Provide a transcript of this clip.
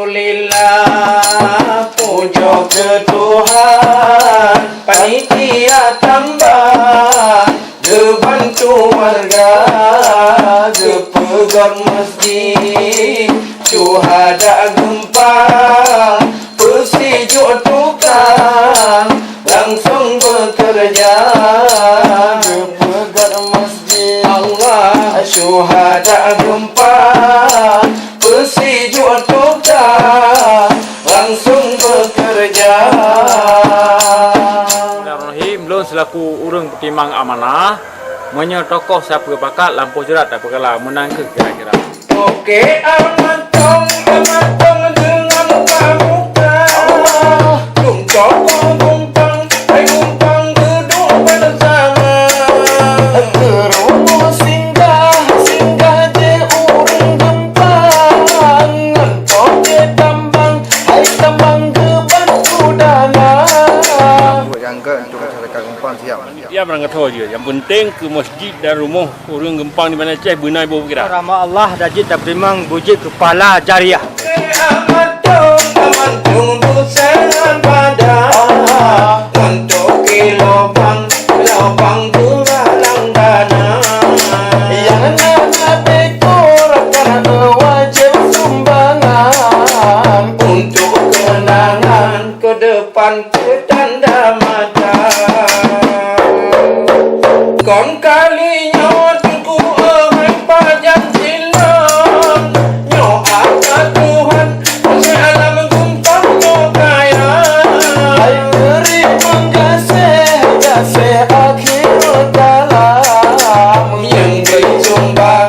Alhamdulillah, puja ke Tuhan, panitia tambah, gebantu warga, gepegang masjid, syuhada gempa, pesijok tukang, langsung bekerja, gepegang masjid, Allah, syuhada gempa, pesijok tukang, langsung bekerja. Bismillahirrahmanirrahim. Lon selaku urang timang amanah menyetokoh siapa bakat lampu jerat tak perkala menang ke kira-kira. Okey, amatong dengan pramuka. Gumpang, gumpang duduk bersama. Terumu singgah je urang gempang. Ngentong je tambang, hai tambang geban kudangan. Buat jangka untuk masyarakat Gempang siap. Ya berangkat je. Yang penting ke masjid dan rumah urang Gempang di mana cai benai bau kira. Rahmat Allah dajit tak primang bujik kepala jariah. Amatong busan pada untuk lubang tulalang dana. Yang nak dekorkan wajib sumbangan untuk kenangan ke depan ketanda mata. Kon kalinya tunggu pajan silam nyo ada Tuhan masih alam gumpang nyo kaya hai beri menggasih akhir dalam yang berjumpa